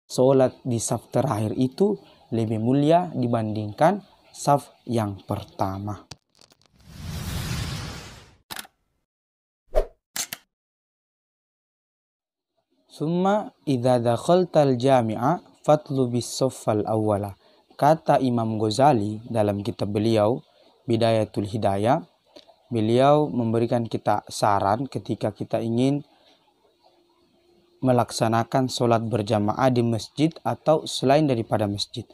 solat di saf terakhir itu lebih mulia dibandingkan saf yang pertama. Summa idza dakhaltal jami'a fatlubis saffal awwala. Kata Imam Ghazali dalam kitab beliau Bidayatul Hidayah, beliau memberikan kita saran ketika kita ingin melaksanakan sholat berjamaah di masjid atau selain daripada masjid.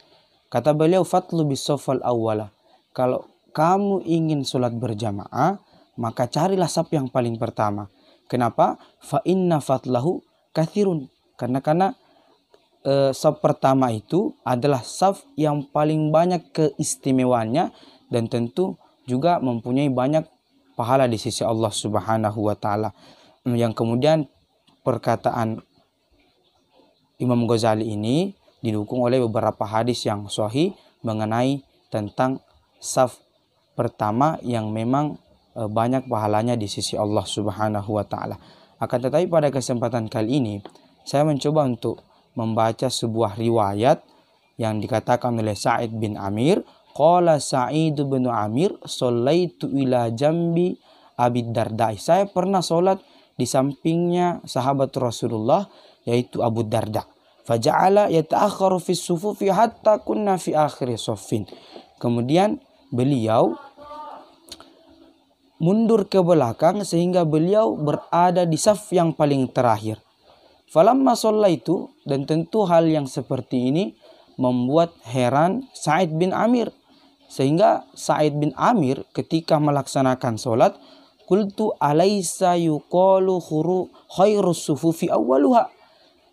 Kata beliau, fatlubis saffal awwala. Kalau kamu ingin sholat berjamaah, maka carilah saf yang paling pertama. Kenapa? Fa inna fatlahu kathirun. Karena saf pertama itu adalah saf yang paling banyak keistimewaannya dan tentu juga mempunyai banyak pahala di sisi Allah Subhanahu wa taala. Yang kemudian perkataan Imam Ghazali ini didukung oleh beberapa hadis yang sahih mengenai tentang saf pertama yang memang banyak pahalanya di sisi Allah Subhanahu wa taala. Akan tetapi pada kesempatan kali ini saya mencoba untuk membaca sebuah riwayat yang dikatakan oleh Sa'id bin Amir, qala Sa'id bin Amir shallaitu ila jambi Abi Darda. Saya pernah salat di sampingnya sahabat Rasulullah yaitu Abu Darda. Faja'ala yata'akharu fi sufufi hatta kunna fi akhir shaffin. Kemudian beliau mundur ke belakang sehingga beliau berada di saf yang paling terakhir. Falamma shallaitu, dan tentu hal yang seperti ini membuat heran Sa'id bin Amir. Sehingga Sa'id bin Amir ketika melaksanakan sholat, qultu alaysa yuqalu khairus sufufi awwaluha.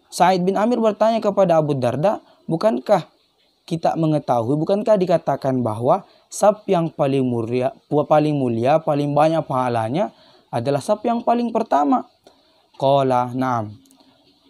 Sa'id bin Amir bertanya kepada Abu Darda, bukankah kita mengetahui, bukankah dikatakan bahwa saf yang paling mulia, paling banyak pahalanya adalah saf yang paling pertama? Qala na'am.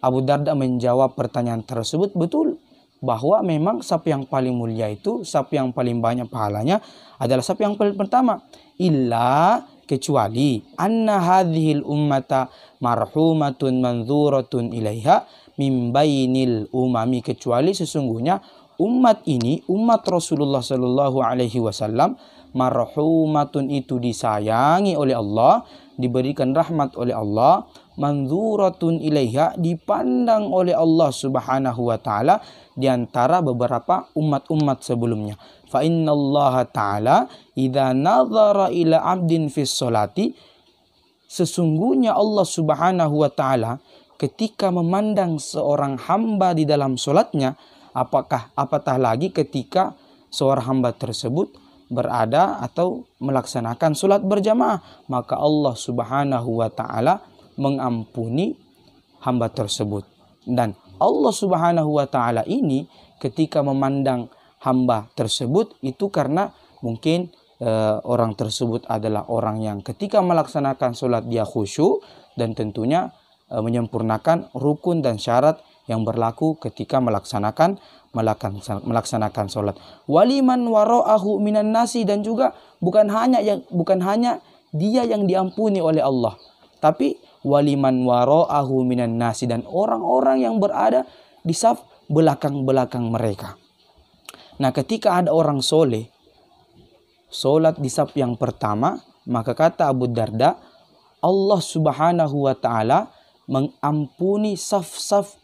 Abu Darda menjawab pertanyaan tersebut, betul, bahwa memang saf yang paling mulia itu, saf yang paling banyak pahalanya adalah saf yang paling pertama. Illa, kecuali anna hadhil ummata marhumatun manzuratun ilaiha min bainil umami, kecuali sesungguhnya umat ini, umat Rasulullah sallallahu alaihi wasallam, marhumatun itu disayangi oleh Allah, diberikan rahmat oleh Allah, manzuratun ilaiha dipandang oleh Allah Subhanahu wa taala di antara beberapa umat-umat sebelumnya. Fa innallaha ta'ala idza nazara ila 'abdin fis sholati, sesungguhnya Allah Subhanahu wa taala ketika memandang seorang hamba di dalam sholatnya, apatah lagi ketika seorang hamba tersebut berada atau melaksanakan sholat berjamaah, maka Allah Subhanahu wa ta'ala mengampuni hamba tersebut. Dan Allah Subhanahu wa ta'ala ini ketika memandang hamba tersebut itu karena mungkin orang tersebut adalah orang yang ketika melaksanakan sholat dia khusyuk dan tentunya menyempurnakan rukun dan syarat yang berlaku ketika melaksanakan sholat. Waliman wara'ahu minan nasi, dan juga bukan hanya dia yang diampuni oleh Allah, tapi waliman wara'ahu minan nasi, dan orang-orang yang berada di saf belakang-belakang mereka. Nah, ketika ada orang soleh solat di saf yang pertama, maka kata Abu Darda, Allah Subhanahu wa ta'ala mengampuni saf-saf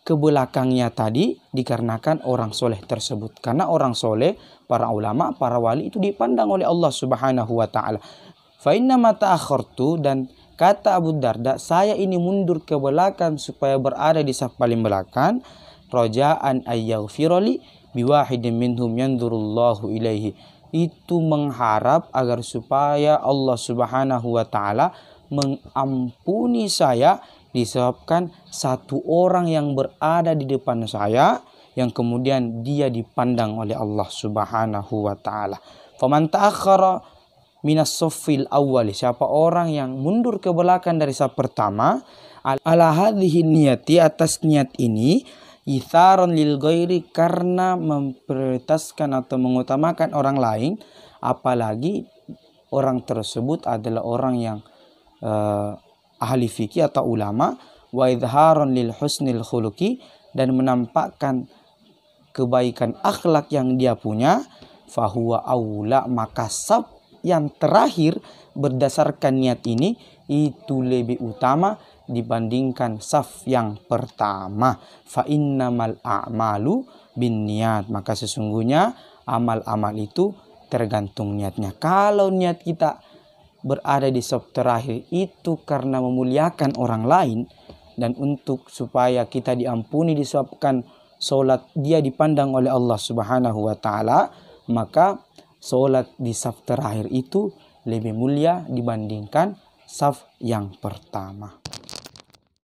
ke belakangnya tadi dikarenakan orang soleh tersebut. Karena orang soleh, para ulama, para wali itu dipandang oleh Allah Subhanahu wa ta'ala. Fa inna ma ta'akhartu, dan kata Abu Darda, saya ini mundur ke belakang supaya berada di saf paling belakang, raja'an ayyaghfirali biwahidin minhum yanzurullahu ilaihi, itu mengharap agar supaya Allah Subhanahu wa ta'ala mengampuni saya disebabkan satu orang yang berada di depan saya yang kemudian dia dipandang oleh Allah Subhanahu wa ta'ala. Faman ta'akhkhara minas saffil awwal, siapa orang yang mundur ke belakang dari saf pertama, ala hadhihi niyati, atas niat ini, itharon lil ghairi, karena memprioritaskan atau mengutamakan orang lain, apalagi orang tersebut adalah orang yang ahli fikih atau ulama, wa idharon lil husnil khuluqi, dan menampakkan kebaikan akhlak yang dia punya, fahuwa aula, maka saf yang terakhir berdasarkan niat ini itu lebih utama dibandingkan saf yang pertama. Fa innamal a'malu binniyat, maka sesungguhnya amal-amal itu tergantung niatnya. Kalau niat kita berada di saf terakhir itu karena memuliakan orang lain dan untuk supaya kita diampuni, disebabkan solat dia dipandang oleh Allah Subhanahu wa taala, maka solat di saf terakhir itu lebih mulia dibandingkan saf yang pertama.